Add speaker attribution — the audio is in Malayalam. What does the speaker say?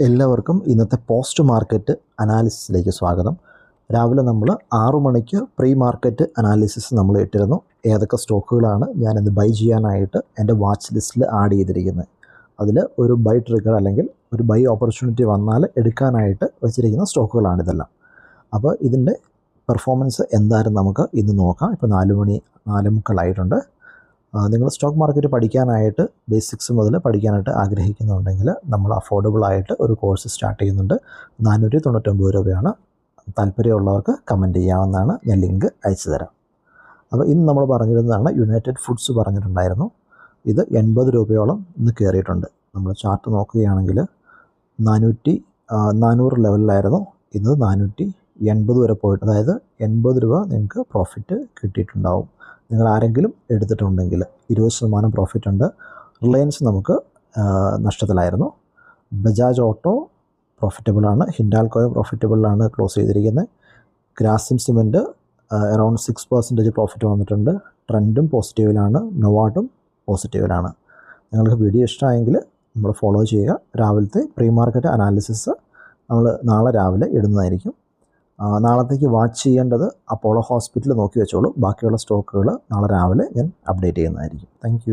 Speaker 1: എല്ലാവർക്കും ഇന്നത്തെ പോസ്റ്റ് മാർക്കറ്റ് അനാലിസിസിലേക്ക് സ്വാഗതം. രാവിലെ നമ്മൾ 6 മണിക്ക് പ്രീ മാർക്കറ്റ് അനാലിസിസ് നമ്മൾ ഇട്ടിരുന്നു. ഏതൊക്കെ സ്റ്റോക്കുകളാണ് ഞാനിന്ന് ബൈ ചെയ്യാനായിട്ട് എൻ്റെ വാച്ച് ലിസ്റ്റിൽ ആഡ് ചെയ്തിരിക്കുന്നത്. അതിൽ ഒരു ബൈ ട്രിഗർ അല്ലെങ്കിൽ ഒരു ബൈ ഓപ്പർച്യൂണിറ്റി വന്നാൽ എടുക്കാനായിട്ട് വെച്ചിരിക്കുന്ന സ്റ്റോക്കുകളാണിതെല്ലാം. അപ്പോൾ ഇതിൻ്റെ പെർഫോമൻസ് എന്തായാലും നമുക്ക് ഇന്ന് നോക്കാം. ഇപ്പോൾ 4 മണി 4:45 നിങ്ങൾ സ്റ്റോക്ക് മാർക്കറ്റ് പഠിക്കാനായിട്ട് ബേസിക്സ് മുതൽ പഠിക്കാനായിട്ട് ആഗ്രഹിക്കുന്നുണ്ടെങ്കിൽ നമ്മൾ അഫോർഡബിളായിട്ട് ഒരു കോഴ്സ് സ്റ്റാർട്ട് ചെയ്യുന്നുണ്ട്. 499 രൂപയാണ്. താല്പര്യമുള്ളവർക്ക് കമൻറ്റ് ചെയ്യാവുന്നതാണ്. ഞാൻ ലിങ്ക് അയച്ചു തരാം. അപ്പോൾ ഇന്ന് നമ്മൾ പറഞ്ഞിരുന്നതാണ് യുണൈറ്റഡ് ഫുഡ്സ് പറഞ്ഞിട്ടുണ്ടായിരുന്നു. ഇത് 80 രൂപയോളം ഇന്ന് കയറിയിട്ടുണ്ട്. നമ്മൾ ചാർട്ട് നോക്കുകയാണെങ്കിൽ 400 ലെവലിലായിരുന്നു. ഇന്ന് 480 വരെ പോയിട്ട്, അതായത് 80 രൂപ നിങ്ങൾക്ക് പ്രോഫിറ്റ് കിട്ടിയിട്ടുണ്ടാവും. നിങ്ങൾ ആരെങ്കിലും എടുത്തിട്ടുണ്ടെങ്കിൽ 20% പ്രോഫിറ്റ് ഉണ്ട്. റിലയൻസ് നമുക്ക് നഷ്ടത്തിലായിരുന്നു. ബജാജ് ഓട്ടോ പ്രോഫിറ്റബിളാണ്. ഹിൻഡാൽക്കോയും പ്രോഫിറ്റബിളാണ് ക്ലോസ് ചെയ്തിരിക്കുന്നത്. ഗ്രാസിം സിമെൻറ്റ് അറൗണ്ട് 6% പ്രോഫിറ്റ് വന്നിട്ടുണ്ട്. ട്രെൻഡും പോസിറ്റീവിലാണ്. നൊവാട്ടും പോസിറ്റീവിലാണ്. നിങ്ങൾക്ക് വീഡിയോ ഇഷ്ടമായെങ്കിൽ നമ്മൾ ഫോളോ ചെയ്യുക. രാവിലത്തെ പ്രീ മാർക്കറ്റ് അനാലിസിസ് നമ്മൾ നാളെ രാവിലെ ഇടുന്നതായിരിക്കും. നാളത്തേക്ക് വാച്ച് ചെയ്യേണ്ടത് അപ്പോളോ ഹോസ്പിറ്റൽ നോക്കി വെച്ചോളൂ. ബാക്കിയുള്ള സ്റ്റോക്കുകൾ നാളെ രാവിലെ ഞാൻ അപ്ഡേറ്റ് ചെയ്യുന്നതായിരിക്കും. താങ്ക്